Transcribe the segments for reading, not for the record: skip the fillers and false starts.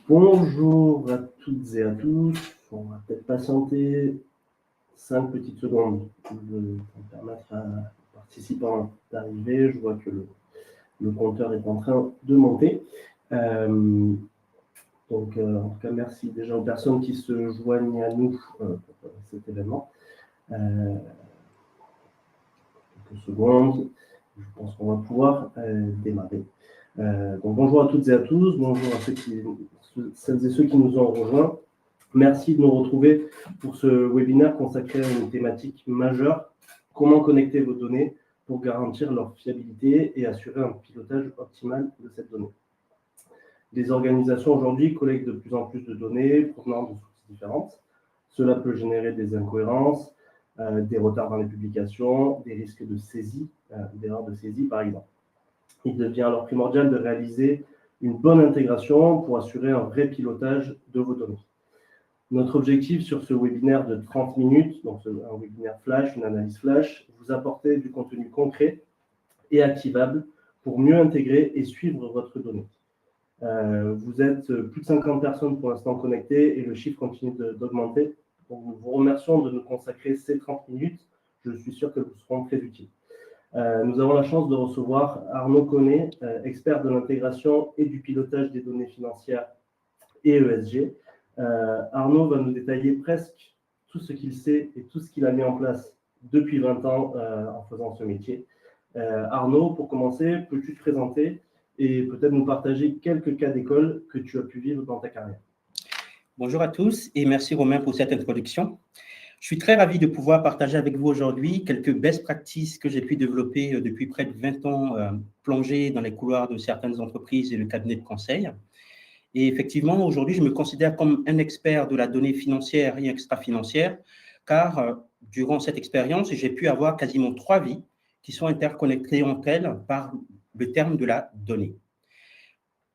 Bonjour à toutes et à tous. On va peut-être patienter 5 petites secondes pour permettre à participants d'arriver. Je vois que le compteur est en train de monter. En tout cas, merci déjà aux personnes qui se joignent à nous pour cet événement. Quelques secondes. Je pense qu'on va pouvoir démarrer. Donc bonjour à toutes et à tous. Bonjour à celles et ceux qui nous ont rejoints. Merci de nous retrouver pour ce webinaire consacré à une thématique majeure, comment connecter vos données pour garantir leur fiabilité et assurer un pilotage optimal de cette donnée. Les organisations aujourd'hui collectent de plus en plus de données provenant de sources différentes. Cela peut générer des incohérences, des retards dans les publications, des risques de saisie, d'erreurs de saisie par exemple. Il devient alors primordial de réaliser une bonne intégration pour assurer un vrai pilotage de vos données. Notre objectif sur ce webinaire de 30 minutes, donc un webinaire flash, une analyse flash, vous apporter du contenu concret et activable pour mieux intégrer et suivre votre donnée. Vous êtes plus de 50 personnes pour l'instant connectées et le chiffre continue d'augmenter. Donc, nous vous remercions de nous consacrer ces 30 minutes. Je suis sûr que vous seront très utiles. Nous avons la chance de recevoir Arnaud Connet, expert de l'intégration et du pilotage des données financières et ESG. Arnaud va nous détailler presque tout ce qu'il sait et tout ce qu'il a mis en place depuis 20 ans en faisant ce métier. Arnaud, pour commencer, peux-tu te présenter et peut-être nous partager quelques cas d'école que tu as pu vivre dans ta carrière? Bonjour à tous et merci Romain pour cette introduction. Je suis très ravi de pouvoir partager avec vous aujourd'hui quelques best practices que j'ai pu développer depuis près de 20 ans, plongé dans les couloirs de certaines entreprises et le cabinet de conseil. Et effectivement, aujourd'hui, je me considère comme un expert de la donnée financière et extra-financière, car durant cette expérience, j'ai pu avoir quasiment 3 vies qui sont interconnectées entre elles par le terme de la donnée.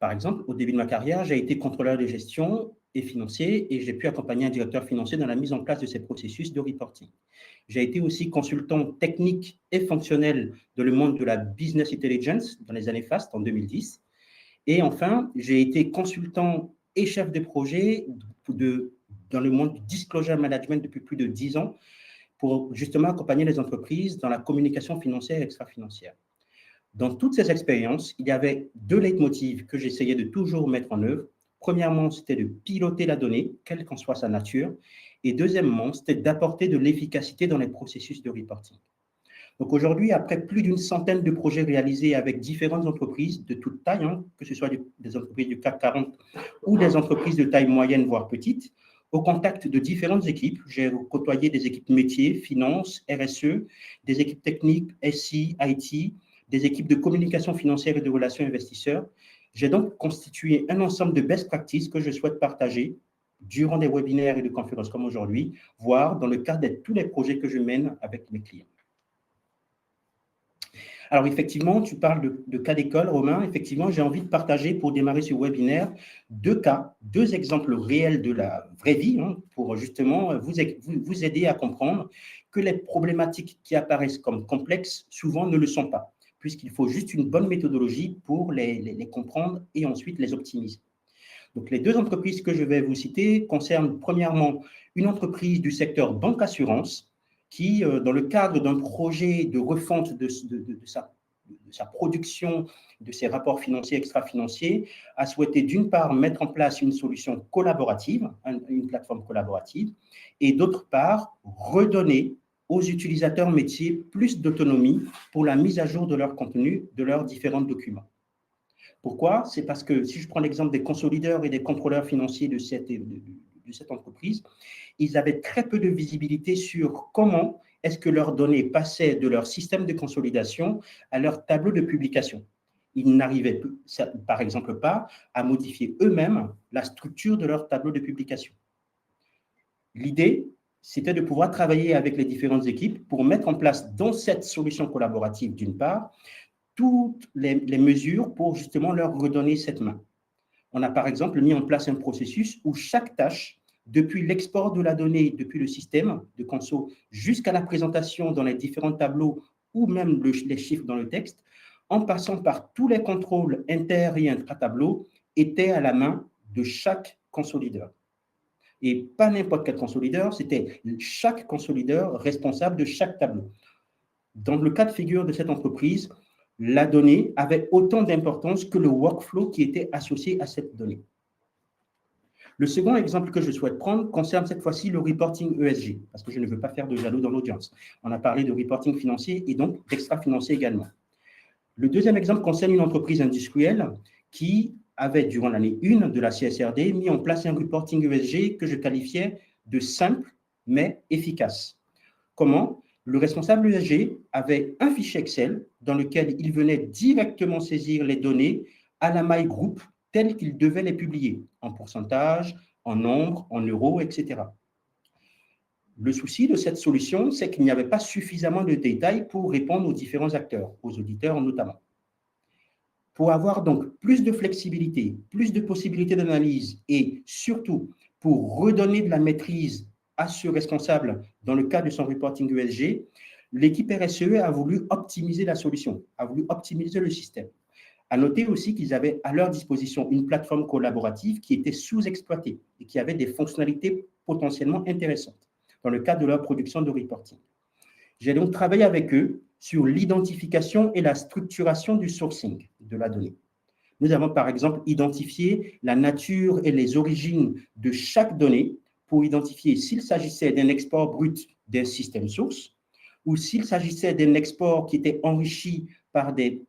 Par exemple, au début de ma carrière, j'ai été contrôleur de gestion et financier et j'ai pu accompagner un directeur financier dans la mise en place de ces processus de reporting. J'ai été aussi consultant technique et fonctionnel dans le monde de la business intelligence dans les années FAST en 2010. Et enfin, j'ai été consultant et chef de projet dans le monde du disclosure management depuis plus de 10 ans pour justement accompagner les entreprises dans la communication financière et extra-financière. Dans toutes ces expériences, il y avait 2 leitmotivs que j'essayais de toujours mettre en œuvre. Premièrement, c'était de piloter la donnée, quelle qu'en soit sa nature. Et deuxièmement, c'était d'apporter de l'efficacité dans les processus de reporting. Donc aujourd'hui, après plus d'une centaine de projets réalisés avec différentes entreprises de toute taille, que ce soit des entreprises du CAC 40 ou des entreprises de taille moyenne, voire petite, au contact de différentes équipes, j'ai côtoyé des équipes métiers, finance, RSE, des équipes techniques, SI, IT, des équipes de communication financière et de relations investisseurs. J'ai donc constitué un ensemble de best practices que je souhaite partager durant des webinaires et des conférences comme aujourd'hui, voire dans le cadre de tous les projets que je mène avec mes clients. Alors, effectivement, tu parles de cas d'école, Romain. Effectivement, j'ai envie de partager pour démarrer ce webinaire 2 cas, 2 exemples réels de la vraie vie pour justement vous aider à comprendre que les problématiques qui apparaissent comme complexes, souvent ne le sont pas, puisqu'il faut juste une bonne méthodologie pour les comprendre et ensuite les optimiser. Donc, les 2 entreprises que je vais vous citer concernent premièrement une entreprise du secteur banque-assurance qui, dans le cadre d'un projet de refonte de sa production, de ses rapports financiers extra-financiers, a souhaité d'une part mettre en place une solution collaborative, une plateforme collaborative, et d'autre part redonner aux utilisateurs métiers plus d'autonomie pour la mise à jour de leur contenu, de leurs différents documents. Pourquoi? C'est parce que si je prends l'exemple des consolideurs et des contrôleurs financiers de cette entreprise, ils avaient très peu de visibilité sur comment est-ce que leurs données passaient de leur système de consolidation à leur tableau de publication. Ils n'arrivaient par exemple pas à modifier eux-mêmes la structure de leur tableau de publication. L'idée, c'était de pouvoir travailler avec les différentes équipes pour mettre en place dans cette solution collaborative, d'une part, toutes les mesures pour justement leur redonner cette main. On a par exemple mis en place un processus où chaque tâche, depuis l'export de la donnée, depuis le système de conso jusqu'à la présentation dans les différents tableaux ou même les chiffres dans le texte, en passant par tous les contrôles inter- et intra-tableaux, était à la main de chaque consolideur. Et pas n'importe quel consolideur, c'était chaque consolideur responsable de chaque tableau. Dans le cas de figure de cette entreprise, la donnée avait autant d'importance que le workflow qui était associé à cette donnée. Le second exemple que je souhaite prendre concerne cette fois-ci le reporting ESG, parce que je ne veux pas faire de jaloux dans l'audience. On a parlé de reporting financier et donc d'extra-financier également. Le deuxième exemple concerne une entreprise industrielle qui avait, durant l'année 1 de la CSRD, mis en place un reporting ESG que je qualifiais de simple mais efficace. Comment ? Le responsable ESG avait un fichier Excel dans lequel il venait directement saisir les données à la maille groupe telles qu'il devait les publier, en pourcentage, en nombre, en euros, etc. Le souci de cette solution, c'est qu'il n'y avait pas suffisamment de détails pour répondre aux différents acteurs, aux auditeurs notamment. Pour avoir donc plus de flexibilité, plus de possibilités d'analyse et surtout pour redonner de la maîtrise à ce responsable dans le cadre de son reporting ESG, l'équipe RSE a voulu optimiser la solution, a voulu optimiser le système. À noter aussi qu'ils avaient à leur disposition une plateforme collaborative qui était sous-exploitée et qui avait des fonctionnalités potentiellement intéressantes dans le cadre de leur production de reporting. J'ai donc travaillé avec eux sur l'identification et la structuration du sourcing de la donnée. Nous avons par exemple identifié la nature et les origines de chaque donnée pour identifier s'il s'agissait d'un export brut d'un système source ou s'il s'agissait d'un export qui était enrichi par des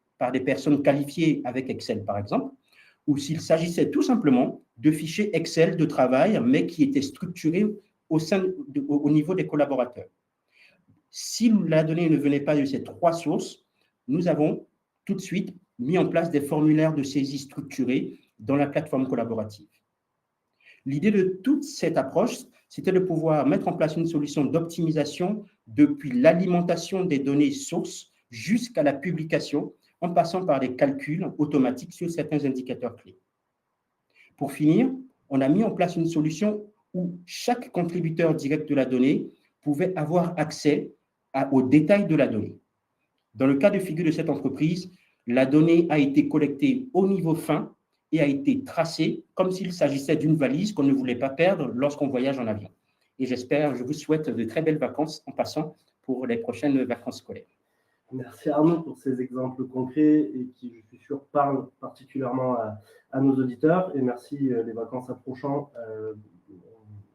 personnes qualifiées avec Excel par exemple, ou s'il s'agissait tout simplement de fichiers Excel de travail mais qui étaient structurés au niveau des collaborateurs. Si la donnée ne venait pas de ces trois sources, nous avons tout de suite mis en place des formulaires de saisie structurés dans la plateforme collaborative. L'idée de toute cette approche, c'était de pouvoir mettre en place une solution d'optimisation depuis l'alimentation des données sources jusqu'à la publication, en passant par des calculs automatiques sur certains indicateurs clés. Pour finir, on a mis en place une solution où chaque contributeur direct de la donnée pouvait avoir accès aux détails de la donnée. Dans le cas de figure de cette entreprise, la donnée a été collectée au niveau fin et a été tracée comme s'il s'agissait d'une valise qu'on ne voulait pas perdre lorsqu'on voyage en avion. Et je vous souhaite de très belles vacances en passant pour les prochaines vacances scolaires. Merci Arnaud pour ces exemples concrets et qui, je suis sûr, parlent particulièrement à nos auditeurs. Et merci les vacances approchant.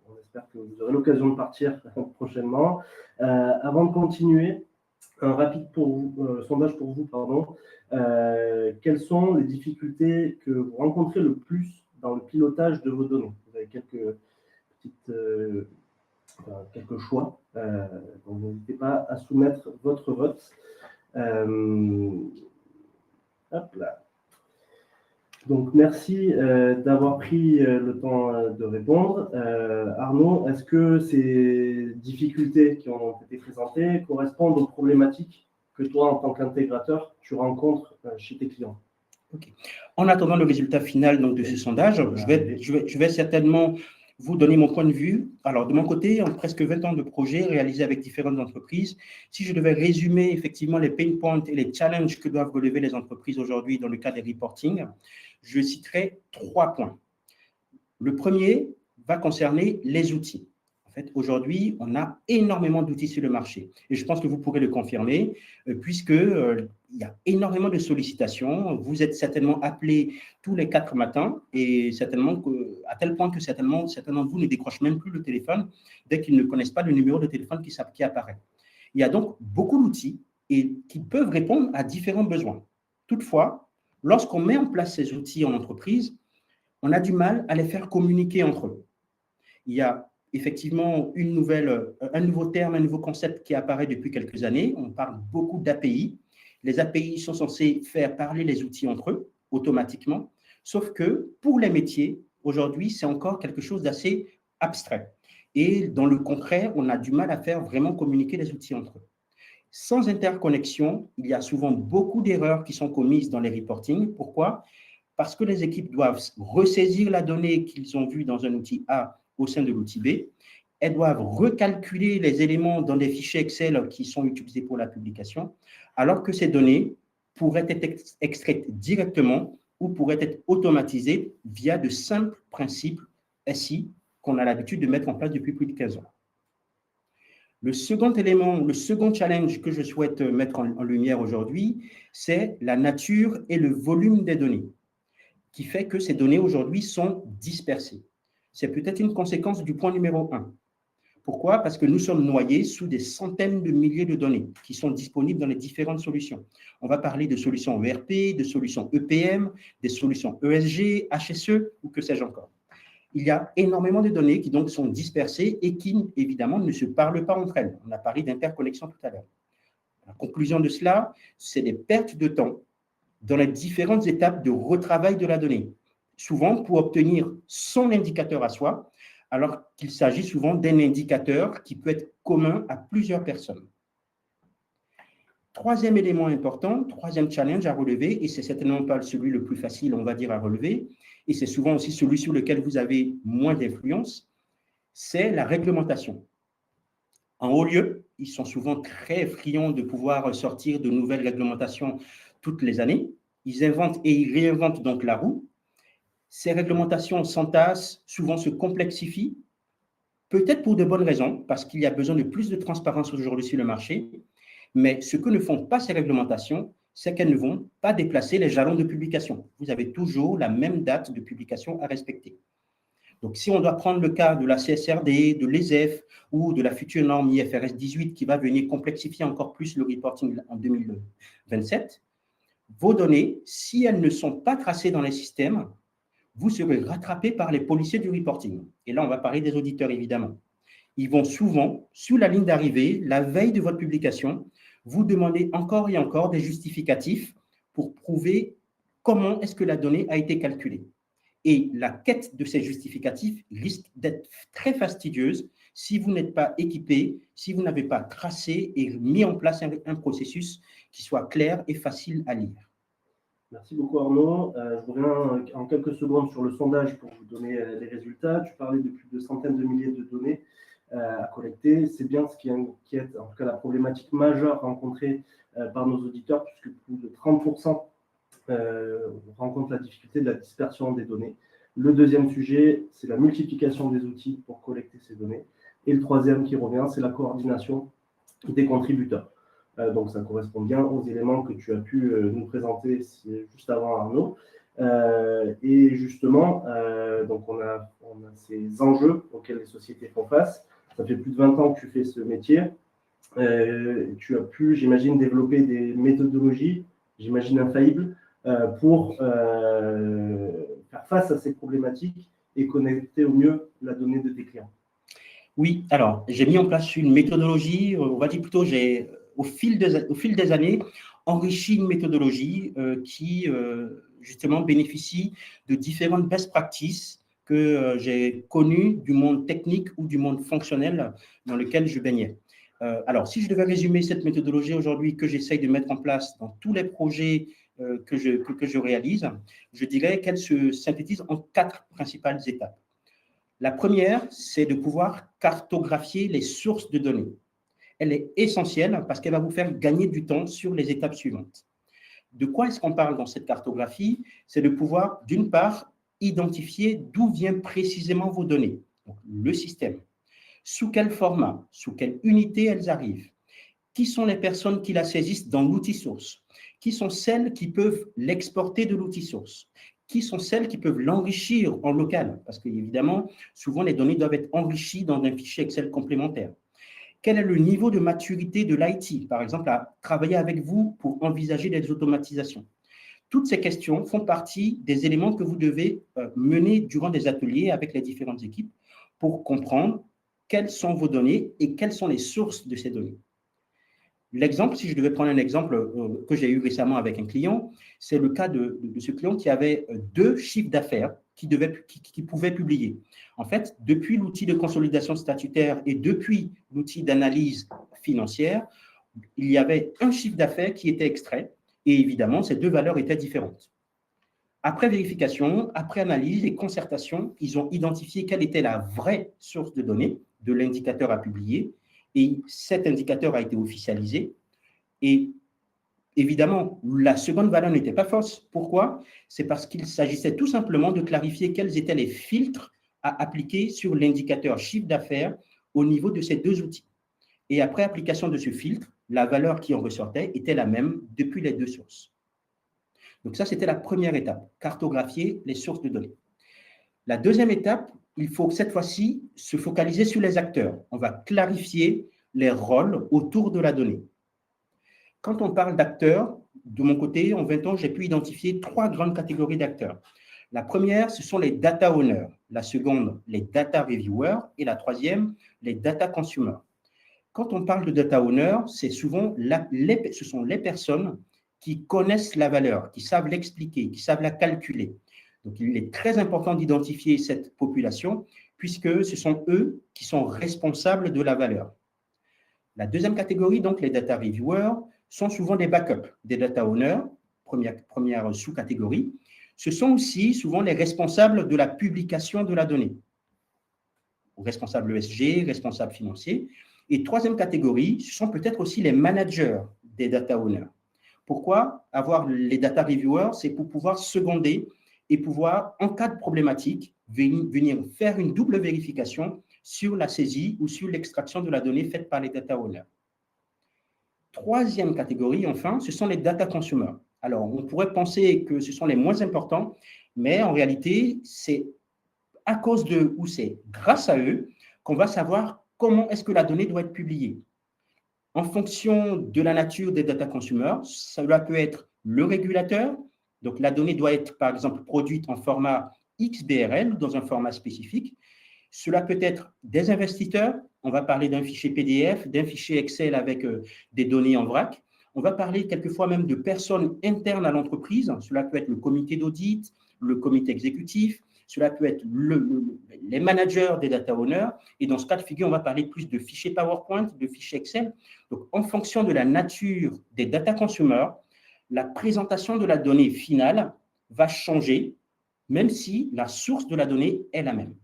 On espère que vous aurez l'occasion de partir prochainement. Avant de continuer, un rapide sondage pour vous. Quelles sont les difficultés que vous rencontrez le plus dans le pilotage de vos données? Vous avez quelques choix, donc n'hésitez pas à soumettre votre vote. Hop là. Donc, merci d'avoir pris le temps de répondre. Arnaud, est-ce que ces difficultés qui ont été présentées correspondent aux problématiques que toi, en tant qu'intégrateur, tu rencontres chez tes clients? Okay. En attendant le résultat final donc, de ce sondage, je vais certainement vous donner mon point de vue. Alors, de mon côté, en presque 20 ans de projets réalisés avec différentes entreprises, si je devais résumer effectivement les pain points et les challenges que doivent relever les entreprises aujourd'hui dans le cas des reporting, je citerai 3 points. Le premier va concerner les outils. En fait, aujourd'hui, on a énormément d'outils sur le marché. Et je pense que vous pourrez le confirmer, puisque il y a énormément de sollicitations. Vous êtes certainement appelés tous les 4 matins, et certainement à tel point que certains d'entre vous ne décrochent même plus le téléphone dès qu'ils ne connaissent pas le numéro de téléphone qui apparaît. Il y a donc beaucoup d'outils qui peuvent répondre à différents besoins. Toutefois, lorsqu'on met en place ces outils en entreprise, on a du mal à les faire communiquer entre eux. Il y a effectivement un nouveau terme, un nouveau concept qui apparaît depuis quelques années. On parle beaucoup d'API. Les API sont censés faire parler les outils entre eux automatiquement, sauf que pour les métiers, aujourd'hui, c'est encore quelque chose d'assez abstrait. Et dans le concret, on a du mal à faire vraiment communiquer les outils entre eux. Sans interconnexion, il y a souvent beaucoup d'erreurs qui sont commises dans les reportings. Pourquoi ? Parce que les équipes doivent ressaisir la donnée qu'ils ont vue dans un outil A au sein de l'outil B. Elles doivent recalculer les éléments dans des fichiers Excel qui sont utilisés pour la publication, alors que ces données pourraient être extraites directement ou pourrait être automatisée via de simples principes SI qu'on a l'habitude de mettre en place depuis plus de 15 ans. Le second élément, le second challenge que je souhaite mettre en lumière aujourd'hui, c'est la nature et le volume des données, qui fait que ces données aujourd'hui sont dispersées. C'est peut-être une conséquence du point numéro 1. Pourquoi? Parce que nous sommes noyés sous des centaines de milliers de données qui sont disponibles dans les différentes solutions. On va parler de solutions ERP, de solutions EPM, des solutions ESG, HSE ou que sais-je encore. Il y a énormément de données qui donc sont dispersées et qui, évidemment, ne se parlent pas entre elles. On a parlé d'interconnexion tout à l'heure. La conclusion de cela, c'est des pertes de temps dans les différentes étapes de retravail de la donnée, souvent pour obtenir son indicateur à soi, alors qu'il s'agit souvent d'un indicateur qui peut être commun à plusieurs personnes. Troisième élément important, troisième challenge à relever, et c'est certainement pas celui le plus facile, on va dire, à relever, et c'est souvent aussi celui sur lequel vous avez moins d'influence, c'est la réglementation. En haut lieu, ils sont souvent très friands de pouvoir sortir de nouvelles réglementations toutes les années. Ils inventent et ils réinventent donc la roue. Ces réglementations s'entassent, souvent se complexifient, peut-être pour de bonnes raisons, parce qu'il y a besoin de plus de transparence aujourd'hui sur le marché, mais ce que ne font pas ces réglementations, c'est qu'elles ne vont pas déplacer les jalons de publication. Vous avez toujours la même date de publication à respecter. Donc, si on doit prendre le cas de la CSRD, de l'ESEF ou de la future norme IFRS 18 qui va venir complexifier encore plus le reporting en 2027, vos données, si elles ne sont pas tracées dans les systèmes, vous serez rattrapé par les policiers du reporting. Et là, on va parler des auditeurs, évidemment. Ils vont souvent, sous la ligne d'arrivée, la veille de votre publication, vous demander encore et encore des justificatifs pour prouver comment est-ce que la donnée a été calculée. Et la quête de ces justificatifs risque d'être très fastidieuse si vous n'êtes pas équipé, si vous n'avez pas tracé et mis en place un processus qui soit clair et facile à lire. Merci beaucoup Arnaud. Je reviens en quelques secondes sur le sondage pour vous donner les résultats. Tu parlais de plus de centaines de milliers de données à collecter. C'est bien ce qui inquiète, en tout cas la problématique majeure rencontrée par nos auditeurs, puisque plus de 30% rencontrent la difficulté de la dispersion des données. Le deuxième sujet, c'est la multiplication des outils pour collecter ces données. Et le troisième qui revient, c'est la coordination des contributeurs. Donc, ça correspond bien aux éléments que tu as pu nous présenter juste avant, Arnaud. Et justement, donc on a ces enjeux auxquels les sociétés font face. Ça fait plus de 20 ans que tu fais ce métier. Tu as pu, j'imagine, développer des méthodologies, j'imagine infaillibles, pour faire face à ces problématiques et connecter au mieux la donnée de tes clients. Oui, alors, j'ai mis en place une méthodologie, on va dire plutôt, j'ai, au fil des années, enrichi une méthodologie qui, justement, bénéficie de différentes best practices que j'ai connues du monde technique ou du monde fonctionnel dans lequel je baignais. Alors, si je devais résumer cette méthodologie aujourd'hui que j'essaye de mettre en place dans tous les projets que je réalise, je dirais qu'elle se synthétise en 4 principales étapes. La première, c'est de pouvoir cartographier les sources de données. Elle est essentielle parce qu'elle va vous faire gagner du temps sur les étapes suivantes. De quoi est-ce qu'on parle dans cette cartographie? C'est de pouvoir, d'une part, identifier d'où viennent précisément vos données, donc le système, sous quel format, sous quelle unité elles arrivent, qui sont les personnes qui la saisissent dans l'outil source, qui sont celles qui peuvent l'exporter de l'outil source, qui sont celles qui peuvent l'enrichir en local, parce qu'évidemment, souvent les données doivent être enrichies dans un fichier Excel complémentaire. Quel est le niveau de maturité de l'IT, par exemple, à travailler avec vous pour envisager des automatisations? Toutes ces questions font partie des éléments que vous devez mener durant des ateliers avec les différentes équipes pour comprendre quelles sont vos données et quelles sont les sources de ces données. L'exemple, si je devais prendre un exemple que j'ai eu récemment avec un client, c'est le cas de ce client qui avait 2 chiffres d'affaires qui pouvaient publier. En fait, depuis l'outil de consolidation statutaire et depuis l'outil d'analyse financière, il y avait un chiffre d'affaires qui était extrait et évidemment, ces 2 valeurs étaient différentes. Après vérification, après analyse et concertation, ils ont identifié quelle était la vraie source de données de l'indicateur à publier. Et cet indicateur a été officialisé. Et Évidemment, la seconde valeur n'était pas fausse. Pourquoi? C'est parce qu'il s'agissait tout simplement de clarifier quels étaient les filtres à appliquer sur l'indicateur chiffre d'affaires au niveau de ces deux outils. Et après application de ce filtre, la valeur qui en ressortait était la même depuis les deux sources. Donc ça, c'était la première étape, cartographier les sources de données. La deuxième étape, il faut cette fois-ci se focaliser sur les acteurs. On va clarifier les rôles autour de la donnée. Quand on parle d'acteurs, de mon côté, en 20 ans, j'ai pu identifier 3 grandes catégories d'acteurs. La première, ce sont les data owners. La seconde, les data reviewers. Et la troisième, les data consumers. Quand on parle de data owners, c'est souvent ce sont les personnes qui connaissent la valeur, qui savent l'expliquer, qui savent la calculer. Donc, il est très important d'identifier cette population puisque ce sont eux qui sont responsables de la valeur. La deuxième catégorie, donc les data reviewers, sont souvent des backups, des data owners, première sous-catégorie. Ce sont aussi souvent les responsables de la publication de la donnée, responsables ESG, responsables financiers. Et troisième catégorie, ce sont peut-être aussi les managers des data owners. Pourquoi avoir les data reviewers? C'est pour pouvoir seconder et pouvoir, en cas de problématique, venir faire une double vérification sur la saisie ou sur l'extraction de la donnée faite par les data owners. Troisième catégorie, enfin, ce sont les data consumers. Alors, on pourrait penser que ce sont les moins importants, mais en réalité, c'est à cause d'eux ou c'est grâce à eux qu'on va savoir comment est-ce que la donnée doit être publiée. En fonction de la nature des data consumers, cela peut être le régulateur. Donc, la donnée doit être, par exemple, produite en format XBRL ou dans un format spécifique. Cela peut être des investisseurs. On va parler d'un fichier PDF, d'un fichier Excel avec des données en vrac. On va parler quelquefois même de personnes internes à l'entreprise. Cela peut être le comité d'audit, le comité exécutif. Cela peut être les managers des data owners. Et dans ce cas de figure, on va parler plus de fichiers PowerPoint, de fichiers Excel. Donc, en fonction de la nature des data consumers, la présentation de la donnée finale va changer, même si la source de la donnée est la même.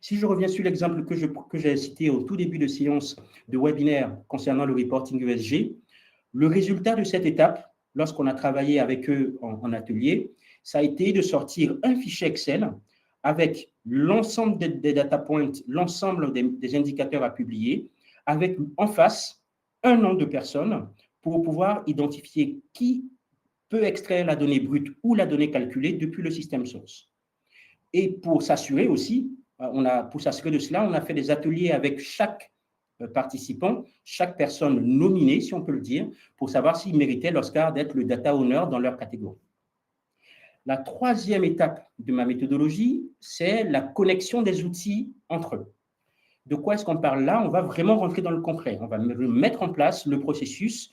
Si je reviens sur l'exemple que j'ai cité au tout début de séance de webinaire concernant le reporting ESG, le résultat de cette étape, lorsqu'on a travaillé avec eux en atelier, ça a été de sortir un fichier Excel avec l'ensemble des data points, l'ensemble des indicateurs à publier, avec en face un nom de personne pour pouvoir identifier qui peut extraire la donnée brute ou la donnée calculée depuis le système source. Et pour s'assurer aussi, pour s'assurer de cela, on a fait des ateliers avec chaque participant, chaque personne nominée, si on peut le dire, pour savoir s'ils méritaient l'Oscar d'être le data owner dans leur catégorie. La troisième étape de ma méthodologie, c'est la connexion des outils entre eux. De quoi est-ce qu'on parle là? On va vraiment rentrer dans le concret. On va mettre en place le processus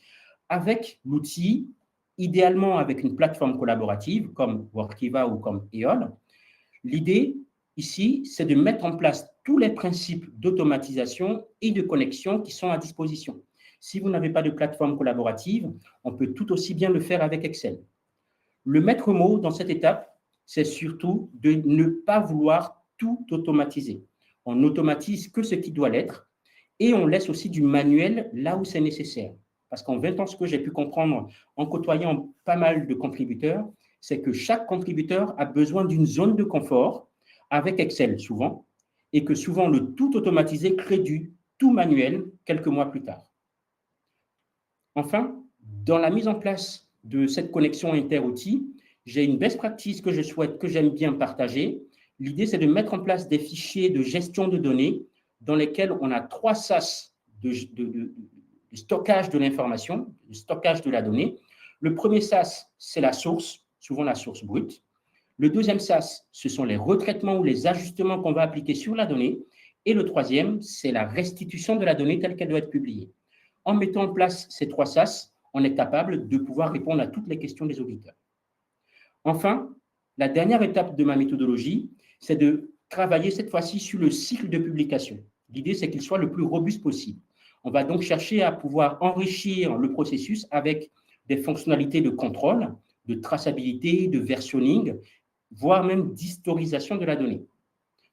avec l'outil, idéalement avec une plateforme collaborative comme Workiva ou comme EOL. L'idée ici, c'est de mettre en place tous les principes d'automatisation et de connexion qui sont à disposition. Si vous n'avez pas de plateforme collaborative, on peut tout aussi bien le faire avec Excel. Le maître mot dans cette étape, c'est surtout de ne pas vouloir tout automatiser. On n'automatise que ce qui doit l'être et on laisse aussi du manuel là où c'est nécessaire. Parce qu'en 20 ans, ce que j'ai pu comprendre en côtoyant pas mal de contributeurs, c'est que chaque contributeur a besoin d'une zone de confort avec Excel souvent, et que souvent le tout automatisé crée du tout manuel quelques mois plus tard. Enfin, dans la mise en place de cette connexion inter-outils, j'ai une best practice que j'aime bien partager. L'idée, c'est de mettre en place des fichiers de gestion de données dans lesquels on a 3 sas de stockage de l'information, de stockage de la donnée. Le premier sas, c'est la source, souvent la source brute. Le deuxième sas, ce sont les retraitements ou les ajustements qu'on va appliquer sur la donnée. Et le troisième, c'est la restitution de la donnée telle qu'elle doit être publiée. En mettant en place ces 3 sas, on est capable de pouvoir répondre à toutes les questions des auditeurs. Enfin, la dernière étape de ma méthodologie, c'est de travailler cette fois-ci sur le cycle de publication. L'idée, c'est qu'il soit le plus robuste possible. On va donc chercher à pouvoir enrichir le processus avec des fonctionnalités de contrôle, de traçabilité, de versionning, voire même d'historisation de la donnée.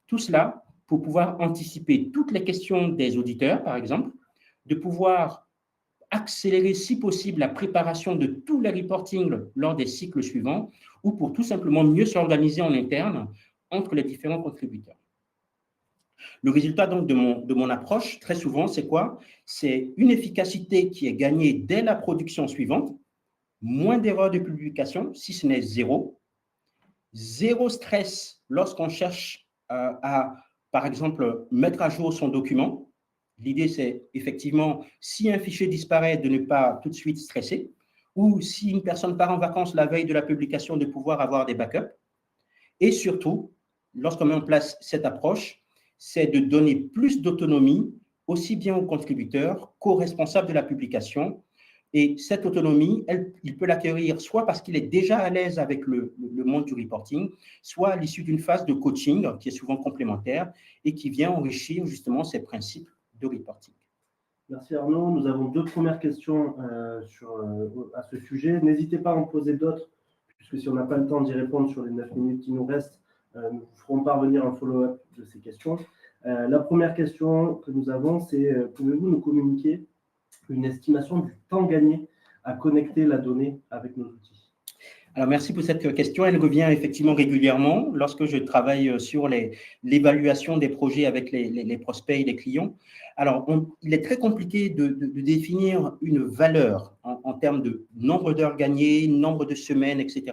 Tout cela pour pouvoir anticiper toutes les questions des auditeurs, par exemple, de pouvoir accélérer, si possible, la préparation de tous les reportings lors des cycles suivants ou pour tout simplement mieux s'organiser en interne entre les différents contributeurs. Le résultat donc de mon approche, très souvent, c'est quoi? C'est une efficacité qui est gagnée dès la production suivante, moins d'erreurs de publication, si ce n'est zéro stress lorsqu'on cherche à, par exemple, mettre à jour son document. L'idée, c'est effectivement, si un fichier disparaît, de ne pas tout de suite stresser, ou si une personne part en vacances la veille de la publication, de pouvoir avoir des backups. Et surtout, lorsqu'on met en place cette approche, c'est de donner plus d'autonomie aussi bien aux contributeurs qu'aux responsables de la publication. Et cette autonomie, il peut l'acquérir soit parce qu'il est déjà à l'aise avec le monde du reporting, soit à l'issue d'une phase de coaching qui est souvent complémentaire et qui vient enrichir justement ces principes de reporting. Merci Arnaud. Nous avons 2 premières questions à ce sujet. N'hésitez pas à en poser d'autres, puisque si on n'a pas le temps d'y répondre sur les 9 minutes qui nous restent, nous vous ferons parvenir un follow-up de ces questions. La première question que nous avons, c'est pouvez-vous nous communiquer une estimation du temps gagné à connecter la donnée avec nos outils? Alors, merci pour cette question. Elle revient effectivement régulièrement lorsque je travaille sur l'évaluation des projets avec les prospects et les clients. Alors, il est très compliqué de définir une valeur en termes de nombre d'heures gagnées, nombre de semaines, etc.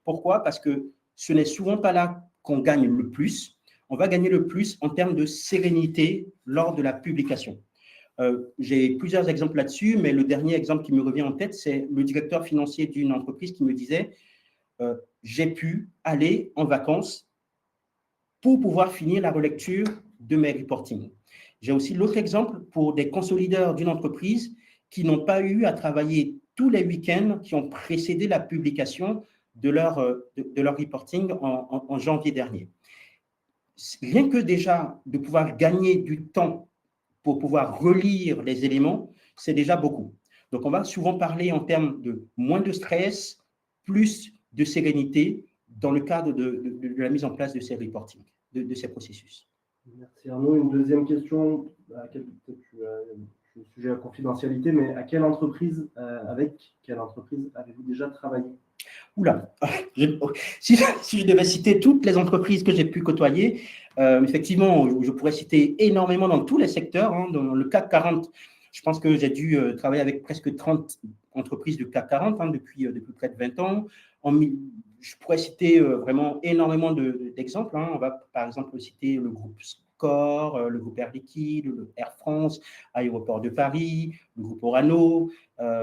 Pourquoi? Parce que ce n'est souvent pas là qu'on gagne le plus. On va gagner le plus en termes de sérénité lors de la publication. J'ai plusieurs exemples là-dessus, mais le dernier exemple qui me revient en tête, c'est le directeur financier d'une entreprise qui me disait j'ai pu aller en vacances pour pouvoir finir la relecture de mes reportings. J'ai aussi l'autre exemple pour des consolideurs d'une entreprise qui n'ont pas eu à travailler tous les week-ends qui ont précédé la publication de leur reporting en janvier dernier. Rien que déjà de pouvoir gagner du temps pour pouvoir relire les éléments, c'est déjà beaucoup. Donc, on va souvent parler en termes de moins de stress, plus de sérénité dans le cadre de la mise en place de ces reporting, de ces processus. Merci Arnaud. Une deuxième question, le sujet à confidentialité, mais avec quelle entreprise avez-vous déjà travaillé? Oula, si je devais citer toutes les entreprises que j'ai pu côtoyer, effectivement, je pourrais citer énormément dans tous les secteurs. Hein, dans le CAC 40, je pense que j'ai dû travailler avec presque 30 entreprises du CAC 40 depuis près de 20 ans. Je pourrais citer vraiment énormément d'exemples. Hein. On va par exemple citer le groupe Score, le groupe Air Liquide, le Air France, Aéroport de Paris, le groupe Orano,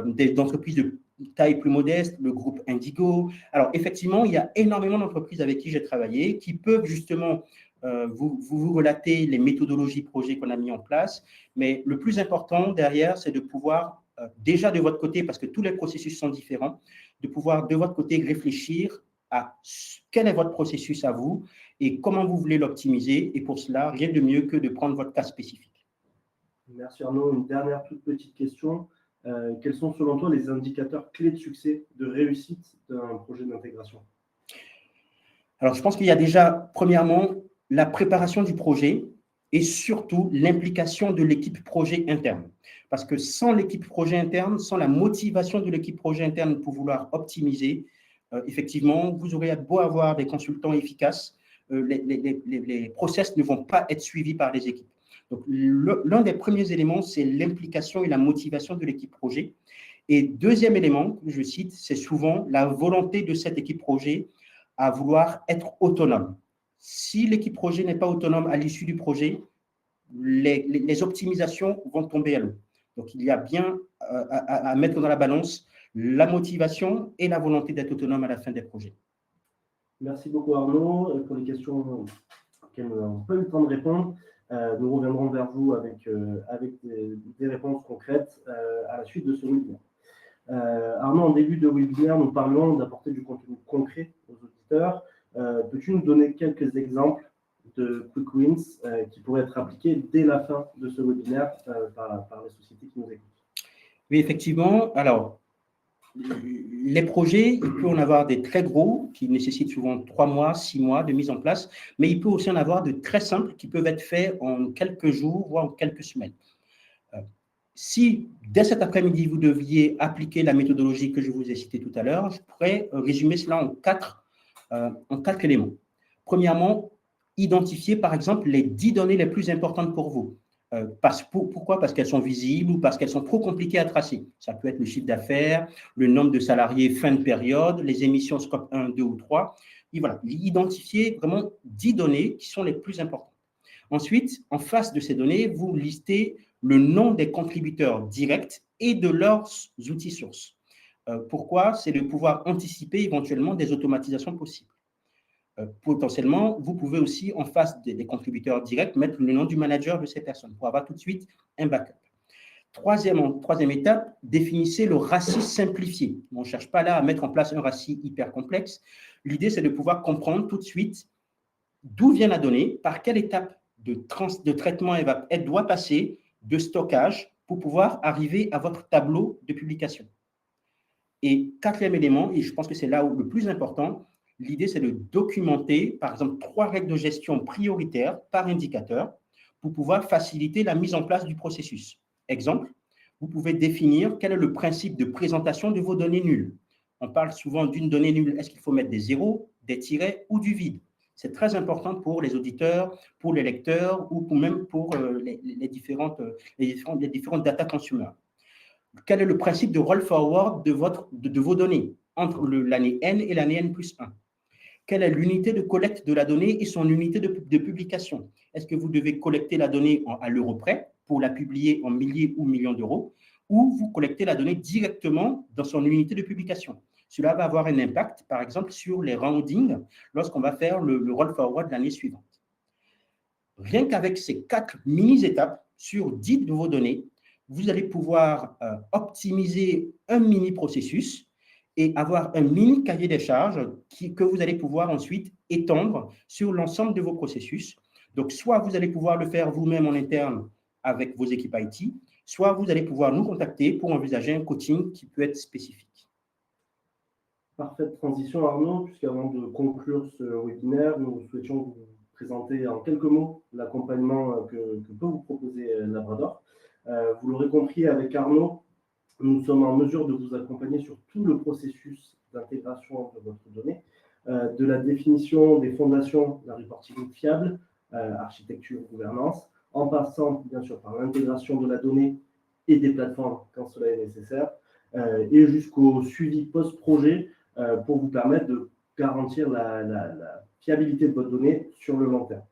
des entreprises de taille plus modeste, le groupe Indigo. Alors, effectivement, il y a énormément d'entreprises avec qui j'ai travaillé qui peuvent justement vous relater les méthodologies projets qu'on a mis en place. Mais le plus important derrière, c'est de pouvoir, déjà de votre côté, parce que tous les processus sont différents, de pouvoir de votre côté réfléchir à quel est votre processus à vous et comment vous voulez l'optimiser. Et pour cela, rien de mieux que de prendre votre cas spécifique. Merci Arnaud. Une dernière toute petite question. Quels sont selon toi les indicateurs clés de succès, de réussite d'un projet d'intégration? Alors, je pense qu'il y a déjà, premièrement, la préparation du projet et surtout l'implication de l'équipe projet interne. Parce que sans l'équipe projet interne, sans la motivation de l'équipe projet interne pour vouloir optimiser, effectivement, vous aurez beau avoir des consultants efficaces, les process ne vont pas être suivis par les équipes. Donc, l'un des premiers éléments, c'est l'implication et la motivation de l'équipe projet. Et deuxième élément que je cite, c'est souvent la volonté de cette équipe projet à vouloir être autonome. Si l'équipe projet n'est pas autonome à l'issue du projet, les optimisations vont tomber à l'eau. Donc, il y a bien à mettre dans la balance la motivation et la volonté d'être autonome à la fin des projets. Merci beaucoup Arnaud pour les questions auxquelles nous n'avons pas eu le temps de répondre. Nous reviendrons vers vous avec des réponses concrètes à la suite de ce webinaire. Arnaud, en début de webinaire, nous parlions d'apporter du contenu concret aux auditeurs. Peux-tu nous donner quelques exemples de quick wins qui pourraient être appliqués dès la fin de ce webinaire par les sociétés qui nous écoutent? Oui, effectivement. Alors, les projets, il peut en avoir des très gros qui nécessitent souvent 3 mois, 6 mois de mise en place, mais il peut aussi en avoir de très simples qui peuvent être faits en quelques jours, voire en quelques semaines. Si, dès cet après-midi, vous deviez appliquer la méthodologie que je vous ai citée tout à l'heure, je pourrais résumer cela en quatre éléments. Premièrement, identifier, par exemple, les 10 données les plus importantes pour vous. Pourquoi? Parce qu'elles sont visibles ou parce qu'elles sont trop compliquées à tracer. Ça peut être le chiffre d'affaires, le nombre de salariés fin de période, les émissions scope 1, 2 ou 3. Et voilà, identifier vraiment 10 données qui sont les plus importantes. Ensuite, en face de ces données, vous listez le nom des contributeurs directs et de leurs outils sources. Pourquoi? C'est de pouvoir anticiper éventuellement des automatisations possibles. Potentiellement, vous pouvez aussi, en face des contributeurs directs, mettre le nom du manager de ces personnes pour avoir tout de suite un backup. Troisième étape, définissez le RACI simplifié. On ne cherche pas là à mettre en place un RACI hyper complexe. L'idée, c'est de pouvoir comprendre tout de suite d'où vient la donnée, par quelle étape de traitement elle doit passer, de stockage, pour pouvoir arriver à votre tableau de publication. Et quatrième élément, et je pense que c'est là où le plus important, l'idée, c'est de documenter, par exemple, 3 règles de gestion prioritaires par indicateur pour pouvoir faciliter la mise en place du processus. Exemple, vous pouvez définir quel est le principe de présentation de vos données nulles. On parle souvent d'une donnée nulle. Est-ce qu'il faut mettre des zéros, des tirets ou du vide? C'est très important pour les auditeurs, pour les lecteurs ou même pour les différentes data consumers. Quel est le principe de roll forward de vos données entre l'année N et l'année N+1? Quelle est l'unité de collecte de la donnée et son unité de publication? Est-ce que vous devez collecter la donnée à l'euro près pour la publier en milliers ou millions d'euros, ou vous collectez la donnée directement dans son unité de publication? Cela va avoir un impact, par exemple, sur les roundings lorsqu'on va faire le roll forward l'année suivante. Rien qu'avec ces 4 mini-étapes sur 10 de vos données, vous allez pouvoir optimiser un mini-processus et avoir un mini cahier des charges que vous allez pouvoir ensuite étendre sur l'ensemble de vos processus. Donc, soit vous allez pouvoir le faire vous-même en interne avec vos équipes IT, soit vous allez pouvoir nous contacter pour envisager un coaching qui peut être spécifique. Parfaite transition, Arnaud, puisqu'avant de conclure ce webinaire, nous souhaitions vous présenter en quelques mots l'accompagnement que peut vous proposer Labrador. Vous l'aurez compris, avec Arnaud, nous sommes en mesure de vous accompagner sur tout le processus d'intégration de votre donnée, de la définition des fondations d'un reporting fiable, architecture, gouvernance, en passant bien sûr par l'intégration de la donnée et des plateformes quand cela est nécessaire, et jusqu'au suivi post-projet pour vous permettre de garantir la fiabilité de votre donnée sur le long terme.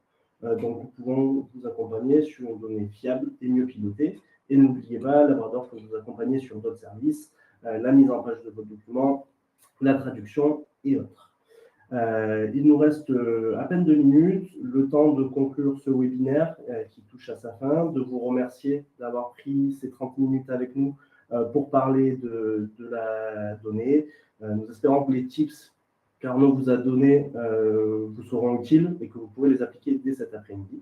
Donc, nous pouvons vous accompagner sur une donnée fiable et mieux pilotée. Et n'oubliez pas, Labrador peut vous accompagner sur d'autres services, la mise en page de vos documents, la traduction et autres. Il nous reste à peine 2 minutes, le temps de conclure ce webinaire qui touche à sa fin, de vous remercier d'avoir pris ces 30 minutes avec nous pour parler de la donnée. Nous espérons que les tips qu'Arnaud vous a donnés vous seront utiles et que vous pourrez les appliquer dès cet après-midi.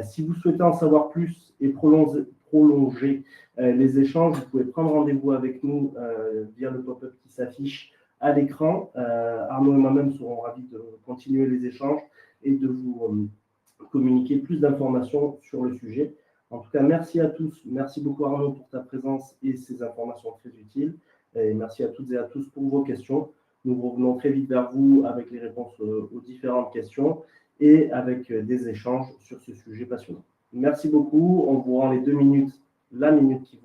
Si vous souhaitez en savoir plus et prolonger les échanges, vous pouvez prendre rendez-vous avec nous via le pop-up qui s'affiche à l'écran. Arnaud et moi-même serons ravis de continuer les échanges et de vous communiquer plus d'informations sur le sujet. En tout cas, merci à tous. Merci beaucoup Arnaud pour ta présence et ces informations très utiles. Et merci à toutes et à tous pour vos questions. Nous revenons très vite vers vous avec les réponses aux différentes questions et avec des échanges sur ce sujet passionnant. Merci beaucoup. On vous rend les 2 minutes, la minute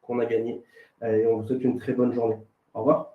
qu'on a gagnée. Et on vous souhaite une très bonne journée. Au revoir.